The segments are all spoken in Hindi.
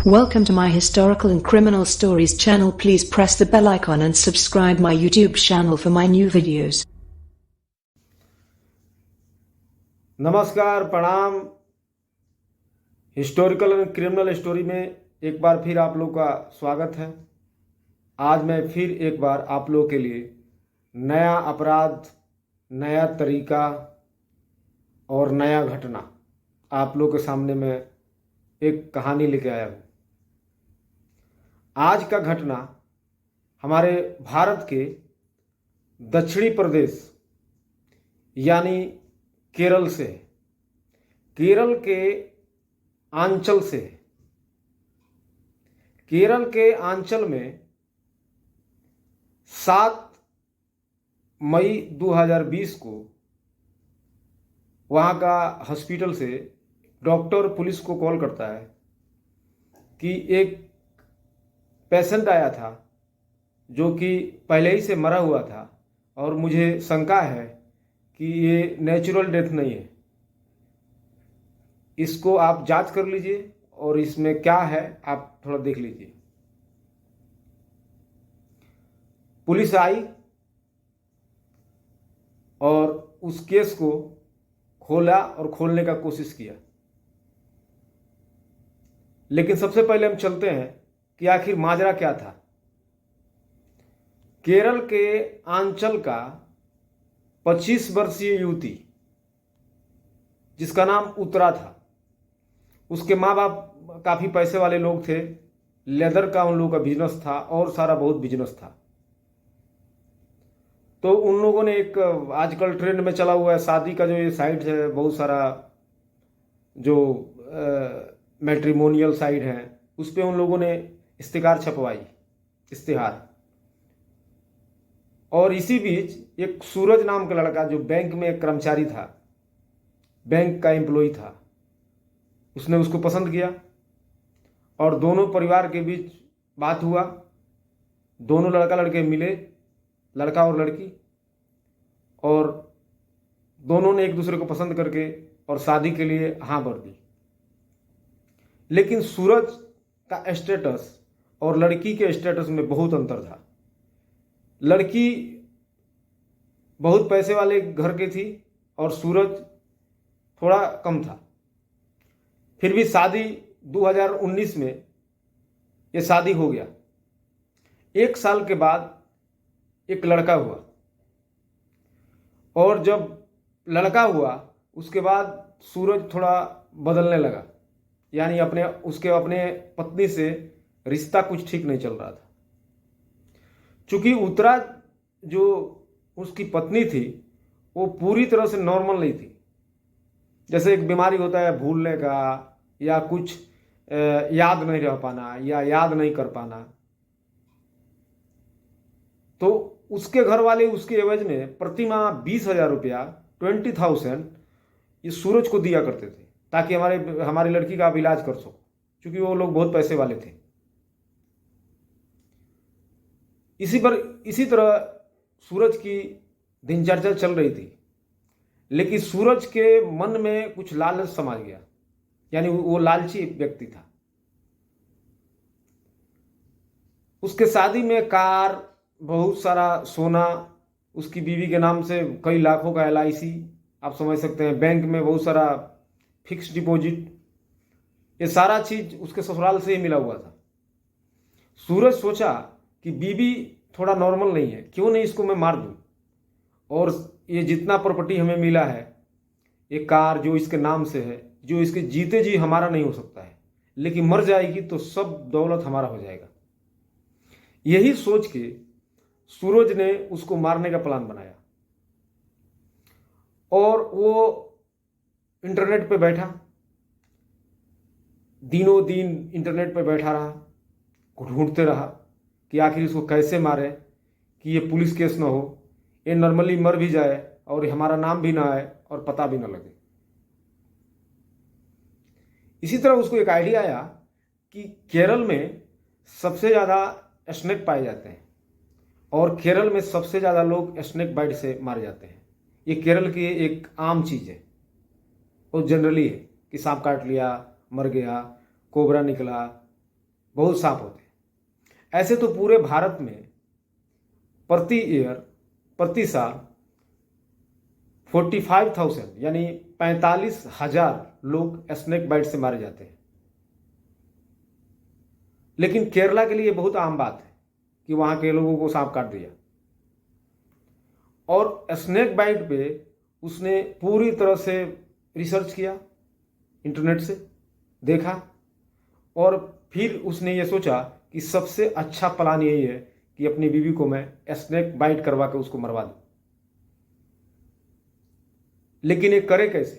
Welcome to my historical and criminal stories channel. Please press the bell icon and subscribe my YouTube channel for my new videos. नमस्कार, प्रणाम। हिस्टोरिकल एंड क्रिमिनल स्टोरी में एक बार फिर आप लोग का स्वागत है। आज मैं फिर एक बार आप लोग के लिए नया अपराध, नया तरीका और नया घटना आप लोग के सामने मैं एक कहानी लेके आया हूँ। आज का घटना हमारे भारत के दक्षिणी प्रदेश यानी केरल से, केरल के आंचल से। केरल के आंचल में 7 मई 2020 को वहाँ का हॉस्पिटल से डॉक्टर पुलिस को कॉल करता है कि एक पेशेंट आया था जो कि पहले ही से मरा हुआ था और मुझे शंका है कि ये नेचुरल डेथ नहीं है, इसको आप जांच कर लीजिए और इसमें क्या है आप थोड़ा देख लीजिए। पुलिस आई और उस केस को खोला और खोलने का कोशिश किया, लेकिन सबसे पहले हम चलते हैं कि आखिर माजरा क्या था। केरल के आंचल का 25 वर्षीय युवती जिसका नाम उत्तरा था, उसके माँ बाप काफ़ी पैसे वाले लोग थे, लेदर का उन लोगों का बिजनेस था और सारा बहुत बिजनेस था। तो उन लोगों ने एक आजकल ट्रेंड में चला हुआ है शादी का जो ये साइट है, बहुत सारा जो मैट्रिमोनियल साइट है उस पर उन लोगों ने इश्तिहार छपवाई, इश्तिहार। और इसी बीच एक सूरज नाम का लड़का जो बैंक में एक कर्मचारी था, बैंक का एम्प्लॉय था, उसने उसको पसंद किया और दोनों परिवार के बीच बात हुआ। दोनों लड़का लड़के मिले, लड़का और लड़की, और दोनों ने एक दूसरे को पसंद करके और शादी के लिए हाँ भर दी। लेकिन सूरज का स्टेटस और लड़की के स्टेटस में बहुत अंतर था। लड़की बहुत पैसे वाले घर की थी और सूरज थोड़ा कम था। फिर भी शादी 2019 में ये शादी हो गया। 1 साल के बाद एक लड़का हुआ और जब लड़का हुआ उसके बाद सूरज थोड़ा बदलने लगा, यानी अपने पत्नी से रिश्ता कुछ ठीक नहीं चल रहा था। चूंकि उत्तरा जो उसकी पत्नी थी वो पूरी तरह से नॉर्मल नहीं थी। जैसे एक बीमारी होता है भूलने का या कुछ याद नहीं रह पाना या याद नहीं कर पाना, तो उसके घर वाले उसके एवज में प्रति माह 20,000 रुपया 20,000 ये सूरज को दिया करते थे ताकि हमारी लड़की का आप इलाज कर सको, क्योंकि वो लोग बहुत पैसे वाले थे। इसी तरह सूरज की दिनचर्या चल रही थी, लेकिन सूरज के मन में कुछ लालच समा गया, यानी वो लालची व्यक्ति था। उसके शादी में कार, बहुत सारा सोना, उसकी बीवी के नाम से कई लाखों का LIC, आप समझ सकते हैं, बैंक में बहुत सारा फिक्स डिपॉजिट, ये सारा चीज उसके ससुराल से ही मिला हुआ था। सूरज सोचा कि बीवी थोड़ा नॉर्मल नहीं है, क्यों नहीं इसको मैं मार दूं, और ये जितना प्रॉपर्टी हमें मिला है, ये कार जो इसके नाम से है, जो इसके जीते जी हमारा नहीं हो सकता है, लेकिन मर जाएगी तो सब दौलत हमारा हो जाएगा। यही सोच के सूरज ने उसको मारने का प्लान बनाया और वो इंटरनेट पे बैठा, दिनों दिन इंटरनेट पे बैठा रहा, ढूंढते रहा कि आखिर इसको कैसे मारे कि ये पुलिस केस ना हो, ये नॉर्मली मर भी जाए और हमारा नाम भी ना आए और पता भी ना लगे। इसी तरह उसको एक आइडिया आया कि केरल में सबसे ज़्यादा स्नेक पाए जाते हैं और केरल में सबसे ज़्यादा लोग स्नेक बाइट से मारे जाते हैं। ये केरल की एक आम चीज़ है, वो जनरली है कि सांप काट लिया, मर गया, कोबरा निकला, बहुत सांप होते हैं। ऐसे तो पूरे भारत में प्रति साल 45,000 यानी 45,000 लोग स्नेक बाइट से मारे जाते हैं। लेकिन केरला के लिए बहुत आम बात है कि वहां के लोगों को सांप काट दिया। और स्नेक बाइट पे उसने पूरी तरह से रिसर्च किया, इंटरनेट से देखा, और फिर उसने ये सोचा कि सबसे अच्छा प्लान यही है कि अपनी बीवी को मैं स्नेक बाइट करवा के उसको मरवा दूं। लेकिन ये करे कैसे?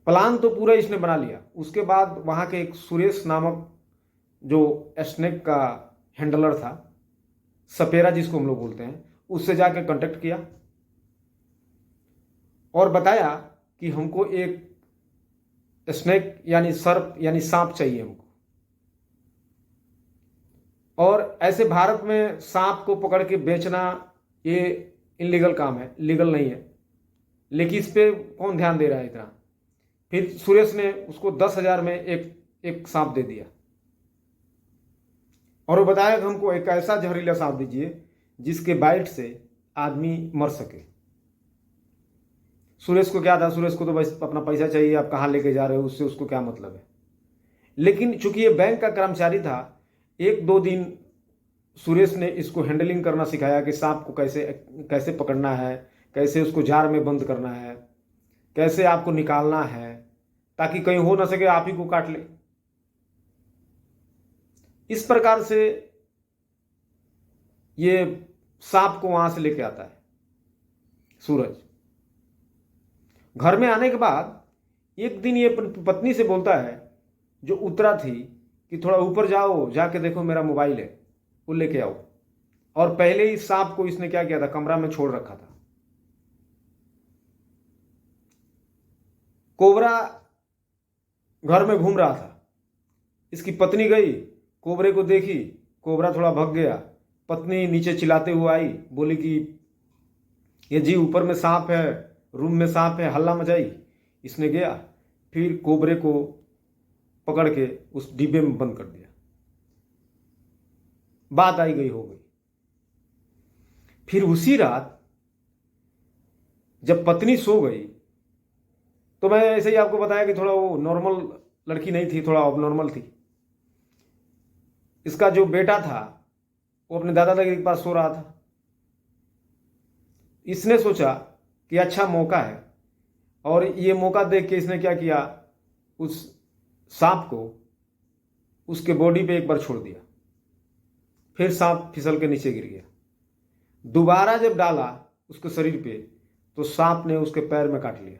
प्लान तो पूरा इसने बना लिया। उसके बाद वहां के एक सुरेश नामक जो स्नेक का हैंडलर था, सपेरा जिसको हम लोग बोलते हैं, उससे जाके कांटेक्ट किया और बताया कि हमको एक स्नेक यानी सर्प यानी सांप चाहिए हमको। और ऐसे भारत में सांप को पकड़ के बेचना ये इनलीगल काम है, लीगल नहीं है। लेकिन इस पे कौन ध्यान दे रहा है इतना। फिर सुरेश ने उसको 10,000 में एक सांप दे दिया और वो बताया कि हमको एक ऐसा जहरीला सांप दीजिए जिसके बाइट से आदमी मर सके। सुरेश को क्या था, सुरेश को तो बस अपना पैसा चाहिए, आप कहाँ लेके जा रहे हो उससे उसको क्या मतलब है। लेकिन चूंकि ये बैंक का कर्मचारी था, 1-2 दिन सुरेश ने इसको हैंडलिंग करना सिखाया कि सांप को कैसे पकड़ना है, कैसे उसको जार में बंद करना है, कैसे आपको निकालना है ताकि कहीं हो ना सके आप ही को काट ले। इस प्रकार से ये सांप को वहां से लेके आता है सूरज। घर में आने के बाद एक दिन ये पत्नी से बोलता है, जो उतरा थी, कि थोड़ा ऊपर जाओ, जाके देखो मेरा मोबाइल है, वो लेके आओ। और पहले ही सांप को इसने क्या किया था, कमरा में छोड़ रखा था। कोबरा घर में घूम रहा था। इसकी पत्नी गई, कोबरे को देखी, कोबरा थोड़ा भग गया। पत्नी नीचे चिल्लाते हुए आई, बोली कि ये जी ऊपर में सांप है, रूम में सांप है, हल्ला मचाई। इसने गया, फिर कोबरे को पकड़ के उस डिब्बे में बंद कर दिया। बात आई गई हो गई। फिर उसी रात जब पत्नी सो गई, तो मैं ऐसे ही आपको बताया कि थोड़ा वो नॉर्मल लड़की नहीं थी, थोड़ा ऑबनॉर्मल थी। इसका जो बेटा था वो अपने दादाजी के पास सो रहा था। इसने सोचा कि अच्छा मौका है, और ये मौका देख के इसने क्या किया, उस सांप को उसके बॉडी पे एक बार छोड़ दिया। फिर सांप फिसल के नीचे गिर गया। दोबारा जब डाला उसके शरीर पे, तो सांप ने उसके पैर में काट लिया।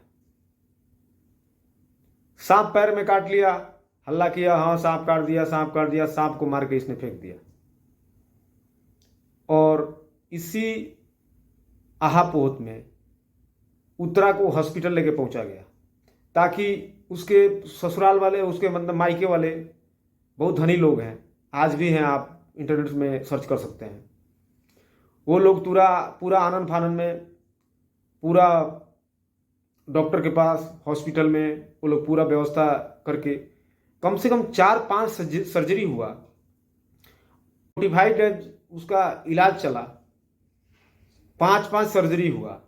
सांप पैर में काट लिया, हल्ला किया, हाँ सांप काट दिया, सांप काट दिया। सांप को मार के इसने फेंक दिया और इसी आहापोत में उत्तरा को हॉस्पिटल लेके पहुंचा गया, ताकि उसके ससुराल वाले, उसके मतलब मायके वाले बहुत धनी लोग हैं, आज भी हैं, आप इंटरनेट में सर्च कर सकते हैं। वो लोग पूरा आनंद फानन में, पूरा डॉक्टर के पास हॉस्पिटल में वो लोग पूरा व्यवस्था करके कम से कम 4-5 सर्जरी हुआ, 45 डेज उसका इलाज चला, 5-5 सर्जरी हुआ,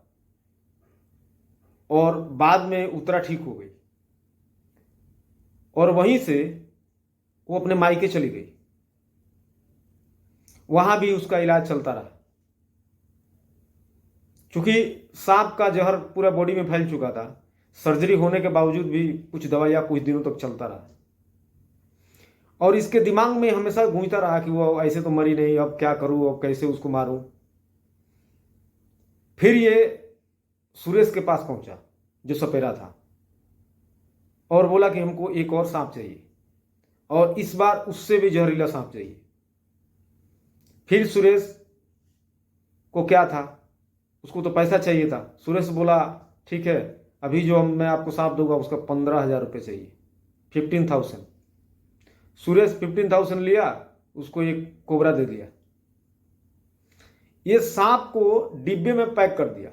और बाद में उत्तरा ठीक हो गई। और वहीं से वो अपने मायके चली गई। वहां भी उसका इलाज चलता रहा। चूंकि सांप का जहर पूरा बॉडी में फैल चुका था, सर्जरी होने के बावजूद भी कुछ दवाइयां कुछ दिनों तक चलता रहा। और इसके दिमाग में हमेशा गूंजता रहा कि वो ऐसे तो मरी नहीं, अब क्या करूं, अब कैसे उसको मारूं। फिर ये सुरेश के पास पहुंचा, जो सपेरा था, और बोला कि हमको एक और सांप चाहिए, और इस बार उससे भी जहरीला सांप चाहिए। फिर सुरेश को क्या था, उसको तो पैसा चाहिए था। सुरेश बोला ठीक है, अभी जो मैं आपको सांप दूंगा उसका 15,000 रुपये चाहिए, 15,000। सुरेश 15,000 लिया, उसको एक कोबरा दे दिया। ये सांप को डिब्बे में पैक कर दिया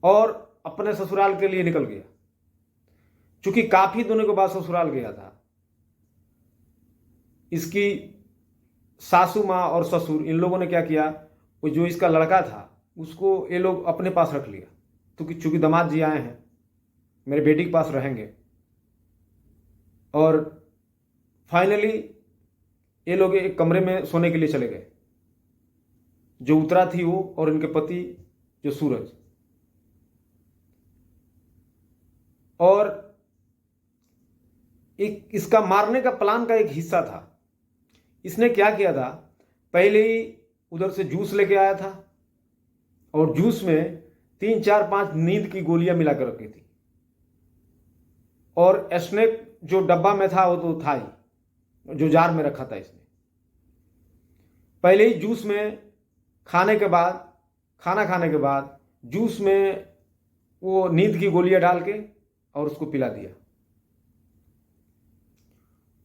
और अपने ससुराल के लिए निकल गया। चूंकि काफी दिनों के बाद ससुराल गया था, इसकी सासू माँ और ससुर इन लोगों ने क्या किया, वो जो इसका लड़का था उसको ये लोग अपने पास रख लिया, तो चूंकि दामाद जी आए हैं मेरे बेटी के पास रहेंगे। और फाइनली ये लोग एक कमरे में सोने के लिए चले गए, जो उत्तरा थी वो और इनके पति जो सूरज। और इसका मारने का प्लान का एक हिस्सा था। इसने क्या किया था, पहले ही उधर से जूस लेके आया था और जूस में 3 4 5 नींद की गोलियां मिलाकर रखी थी। और स्नेक जो डब्बा में था वो तो था ही, जो जार में रखा था इसने। पहले ही जूस में खाना खाने के बाद जूस में वो नींद की गोलियां डाल के और उसको पिला दिया।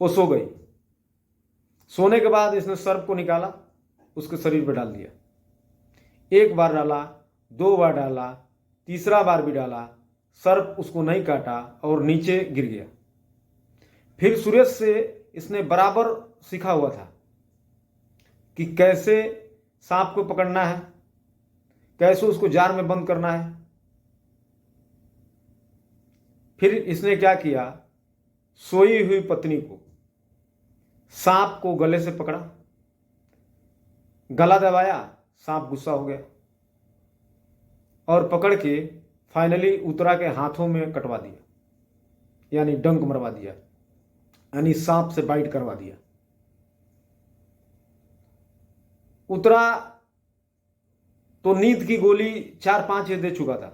वो सो गई। सोने के बाद इसने सर्प को निकाला, उसके शरीर पर डाल दिया। 1 बार डाला, 2 बार डाला, तीसरा बार भी डाला, सर्प उसको नहीं काटा और नीचे गिर गया। फिर सुरेश से इसने बराबर सीखा हुआ था कि कैसे सांप को पकड़ना है, कैसे उसको जार में बंद करना है। फिर इसने क्या किया, सोई हुई पत्नी को सांप को गले से पकड़ा, गला दबाया, सांप गुस्सा हो गया और पकड़ के फाइनली उत्तरा के हाथों में कटवा दिया, यानी डंक मरवा दिया, यानी सांप से बाइट करवा दिया। उत्तरा तो नींद की गोली 4-5 दे चुका था,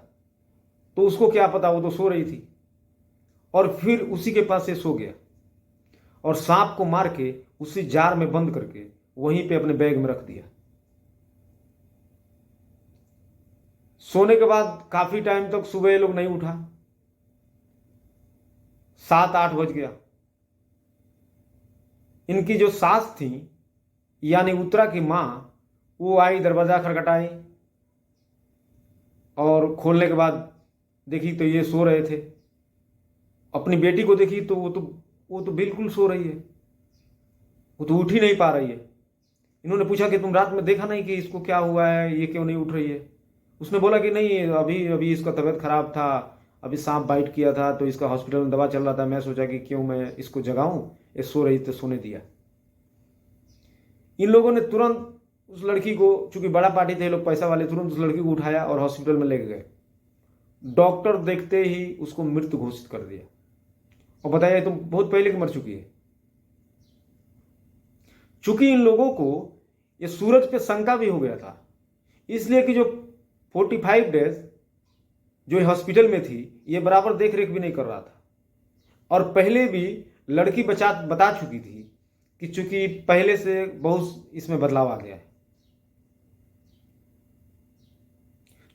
तो उसको क्या पता, वो तो सो रही थी। और फिर उसी के पास से सो गया और सांप को मार के उसी जार में बंद करके वहीं पे अपने बैग में रख दिया। सोने के बाद काफी टाइम तक सुबह ये लोग नहीं उठा, 7-8 बज गया। इनकी जो सास थी यानी उत्तरा की मां, वो आई, दरवाजा खटखटाई और खोलने के बाद देखी तो ये सो रहे थे। अपनी बेटी को देखी तो वो तो बिल्कुल सो रही है, वो तो उठ ही नहीं पा रही है। इन्होंने पूछा कि तुम रात में देखा नहीं कि इसको क्या हुआ है, ये क्यों नहीं उठ रही है। उसने बोला कि नहीं, अभी अभी इसका तबीयत खराब था, अभी सांप बाइट किया था तो इसका हॉस्पिटल में दवा चल रहा था, मैं सोचा कि क्यों मैं इसको जगाऊं, ये सो रही तो सोने दिया। इन लोगों ने तुरंत उस लड़की को, चूंकि बड़ा पार्टी थे लोग, पैसा वाले, तुरंत उस लड़की को उठाया और हॉस्पिटल में लेके गए। डॉक्टर देखते ही उसको मृत घोषित कर दिया और बताया तो बहुत पहले की मर चुकी है। चूंकि इन लोगों को ये सूरज पे शंका भी हो गया था, इसलिए कि जो 45 डेज जो हॉस्पिटल में थी ये बराबर देख रेख भी नहीं कर रहा था। और पहले भी लड़की बता चुकी थी कि चूंकि पहले से बहुत इसमें बदलाव आ गया है।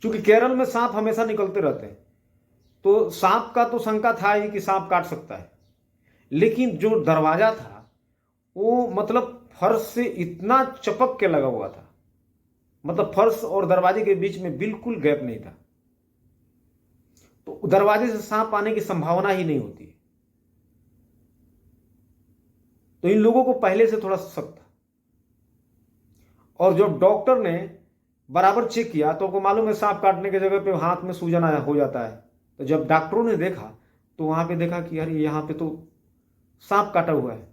चूंकि केरल में सांप हमेशा निकलते रहते हैं, तो सांप का तो शंका था ही कि सांप काट सकता है, लेकिन जो दरवाजा था वो मतलब फर्श से इतना चपक के लगा हुआ था, मतलब फर्श और दरवाजे के बीच में बिल्कुल गैप नहीं था, तो दरवाजे से सांप आने की संभावना ही नहीं होती। तो इन लोगों को पहले से थोड़ा शक था। और जब डॉक्टर ने बराबर चेक किया तो उनको मालूम है सांप काटने की जगह पे हाथ में सूजन आया हो जाता है। तो जब डॉक्टरों ने देखा तो वहां पे देखा कि यार यहाँ पे तो सांप काटा हुआ है,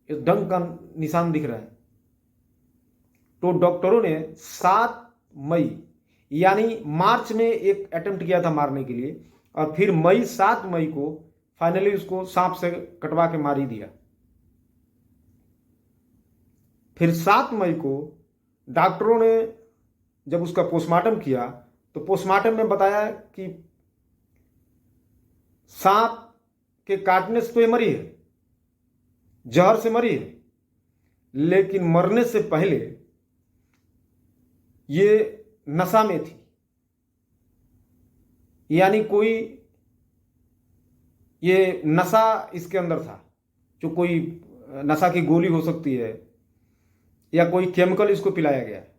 इस डंक का निशान दिख रहा है। तो डॉक्टरों ने 7 मई यानी मार्च में एक अटेम्प्ट किया था मारने के लिए, और फिर 7 मई को फाइनली उसको सांप से कटवा के मार ही दिया। फिर 7 मई को डॉक्टरों ने जब उसका पोस्टमार्टम किया तो पोस्टमार्टम में बताया कि सांप के काटने से तो ये मरी है, जहर से मरी है, लेकिन मरने से पहले ये नशा में थी। यानी कोई ये नशा इसके अंदर था, जो कोई नशा की गोली हो सकती है या कोई केमिकल इसको पिलाया गया है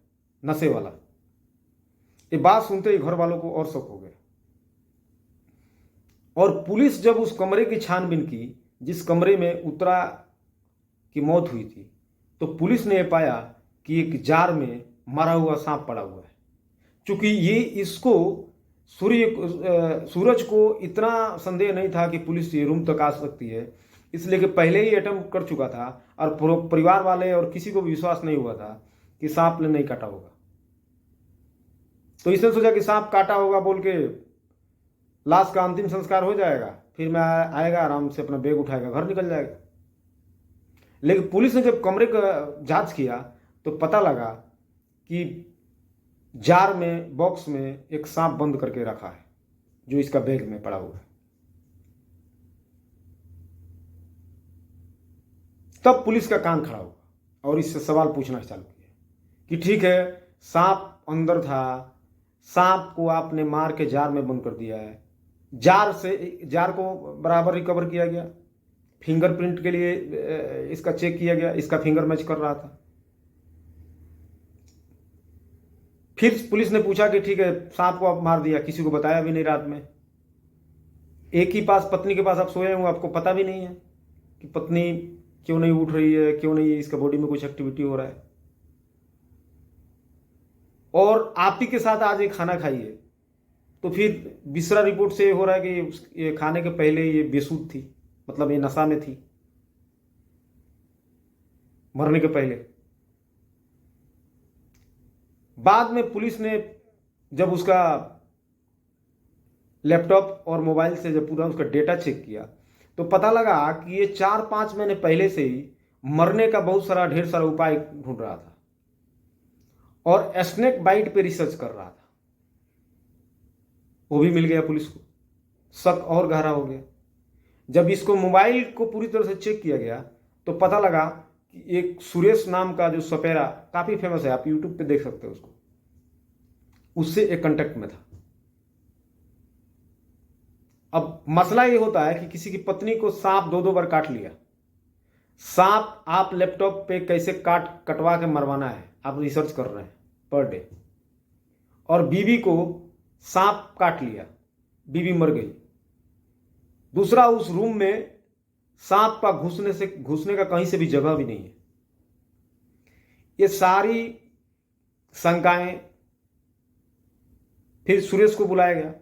नशे वाला। ये बात सुनते ही घर वालों को और शक हो गया। और पुलिस जब उस कमरे की छानबीन की जिस कमरे में उत्तरा की मौत हुई थी, तो पुलिस ने पाया कि एक जार में मरा हुआ सांप पड़ा हुआ है। क्योंकि ये इसको सूरज को इतना संदेह नहीं था कि पुलिस ये रूम तक आ सकती है, इसलिए कि पहले ही अटेम्प्ट कर चुका था और परिवार वाले और किसी को भी विश्वास नहीं हुआ था कि सांप ने नहीं काटा होगा। तो इसने सोचा कि सांप काटा होगा बोल के लाश का अंतिम संस्कार हो जाएगा, फिर मैं आएगा आराम से अपना बैग उठाएगा घर निकल जाएगा। लेकिन पुलिस ने जब कमरे का जांच किया तो पता लगा कि जार में बॉक्स में एक सांप बंद करके रखा है जो इसका बैग में पड़ा हुआ है। तब पुलिस का कान खड़ा हुआ और इससे सवाल पूछना चालू किया कि ठीक है, सांप अंदर था, सांप को आपने मार के जार में बंद कर दिया है, जार को बराबर रिकवर किया गया, फिंगरप्रिंट के लिए इसका चेक किया गया, इसका फिंगर मैच कर रहा था। फिर पुलिस ने पूछा कि ठीक है, सांप को आप मार दिया, किसी को बताया भी नहीं, रात में एक ही पास पत्नी के पास आप सोए होंगे, आपको पता भी नहीं है कि पत्नी क्यों नहीं उठ रही है, क्यों नहीं इसका बॉडी में कुछ एक्टिविटी हो रहा है, और आप ही के साथ आज ये खाना खाइए। तो फिर बिसरा रिपोर्ट से हो रहा है कि ये खाने के पहले ये बेसुध थी, मतलब ये नशा में थी मरने के पहले। बाद में पुलिस ने जब उसका लैपटॉप और मोबाइल से जब पूरा उसका डेटा चेक किया तो पता लगा कि ये 4-5 महीने पहले से ही मरने का बहुत सारा ढेर सारा उपाय ढूंढ रहा था और स्नेक बाइट पे रिसर्च कर रहा था। वो भी मिल गया पुलिस को, शक और गहरा हो गया। जब इसको मोबाइल को पूरी तरह से चेक किया गया तो पता लगा कि एक सुरेश नाम का जो सपेरा काफी फेमस है, आप यूट्यूब पे देख सकते हो उसको, उससे एक कांटेक्ट में था। अब मसला ये होता है कि किसी की पत्नी को सांप 2-2 बार काट लिया। सांप आप लैपटॉप पे कैसे कटवा के मरवाना है आप रिसर्च कर रहे हैं पर डे, और बीवी को सांप काट लिया, बीवी मर गई। दूसरा, उस रूम में सांप का घुसने का कहीं से भी जगह भी नहीं है। ये सारी शंकाएं, फिर सुरेश को बुलाया गया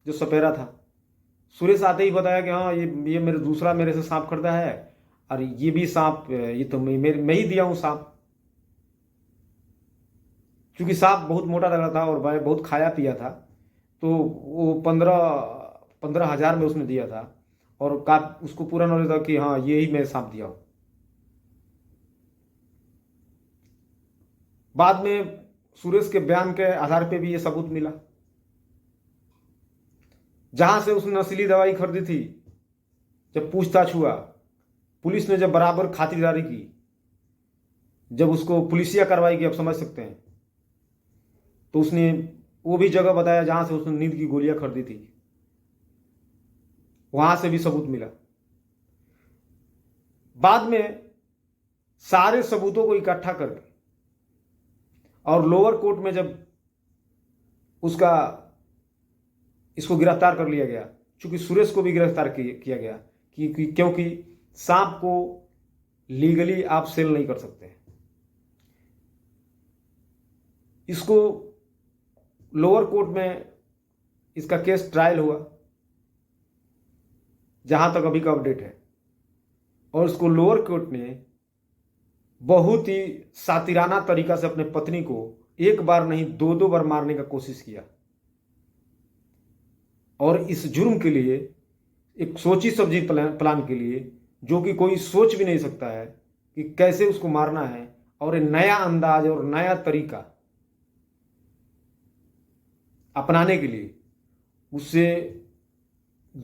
जो सपेरा था। सुरेश आते ही बताया कि हाँ ये मेरे से सांप खरीदा है, और ये भी सांप ये तो मैं ही दिया हूं सांप। क्योंकि सांप बहुत मोटा लग रहा था और भाई बहुत खाया पिया था, तो वो 15,000 में उसने दिया था और उसको पूरा नॉलेज था कि हाँ ये ही मैं सांप दिया हूं। बाद में सुरेश के बयान के आधार पे भी ये सबूत मिला। जहां से उसने नशीली दवाई खरीदी थी, जब पूछताछ हुआ, पुलिस ने जब बराबर खातिरदारी की, जब उसको पुलिसिया कार्रवाई की, आप समझ सकते हैं, तो उसने वो भी जगह बताया जहां से उसने नींद की गोलियां खरीदी थी, वहां से भी सबूत मिला। बाद में सारे सबूतों को इकट्ठा करके और लोअर कोर्ट में जब इसको गिरफ्तार कर लिया गया, क्योंकि सुरेश को भी गिरफ्तार किया गया क्योंकि सांप को लीगली आप सेल नहीं कर सकते। इसको लोअर कोर्ट में इसका केस ट्रायल हुआ, जहां तक अभी का अपडेट है, और इसको लोअर कोर्ट ने बहुत ही सातिराना तरीका से अपने पत्नी को एक बार नहीं 2-2 बार मारने का कोशिश किया, और इस जुर्म के लिए एक सोची समझी प्लान के लिए, जो कि कोई सोच भी नहीं सकता है कि कैसे उसको मारना है, और एक नया अंदाज और नया तरीका अपनाने के लिए उससे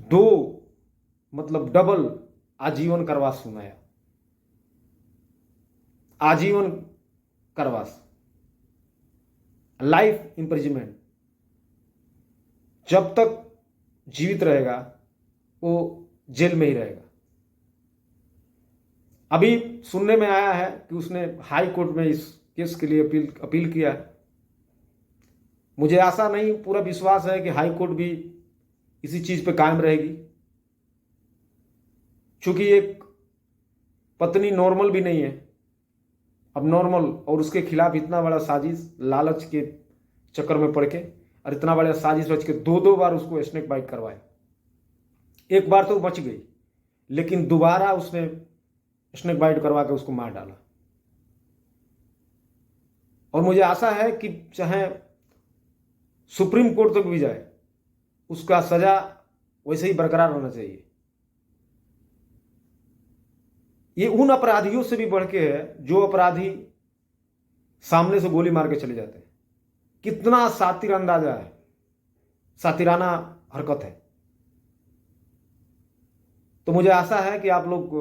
2 मतलब डबल आजीवन कारावास सुनाया। आजीवन कारावास, लाइफ इंप्रिजनमेंट। जब तक जीवित रहेगा वो जेल में ही रहेगा। अभी सुनने में आया है कि उसने हाई कोर्ट में इस केस के लिए अपील किया है। मुझे आशा नहीं, पूरा विश्वास है कि हाई कोर्ट भी इसी चीज पे कायम रहेगी, क्योंकि एक पत्नी नॉर्मल भी नहीं है, अब नॉर्मल, और उसके खिलाफ इतना बड़ा साजिश, लालच के चक्कर में पड़ के, और इतना बड़ा साजिश रच के 2-2 बार उसको स्नेक बाइट करवाया। एक बार तो बच गई, लेकिन दोबारा उसने स्नेक बाइट करवा के उसको मार डाला। और मुझे आशा है कि चाहे सुप्रीम कोर्ट तक भी जाए, उसका सजा वैसे ही बरकरार रहना चाहिए। ये उन अपराधियों से भी बढ़ के है जो अपराधी सामने से गोली मार के चले जाते हैं। कितना सातिर अंदाजा है, सातिराना हरकत है। तो मुझे आशा है कि आप लोग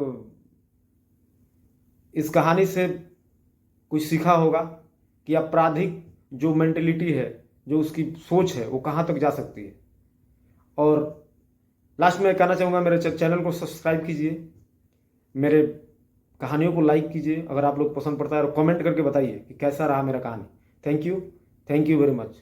इस कहानी से कुछ सीखा होगा कि आपराधिक जो मेंटेलिटी है, जो उसकी सोच है, वो कहाँ तक जा सकती है। और लास्ट में कहना चाहूँगा, मेरे चैनल को सब्सक्राइब कीजिए, मेरे कहानियों को लाइक कीजिए अगर आप लोग पसंद पड़ता है, और कमेंट करके बताइए कि कैसा रहा मेरा कहानी। Thank you very much.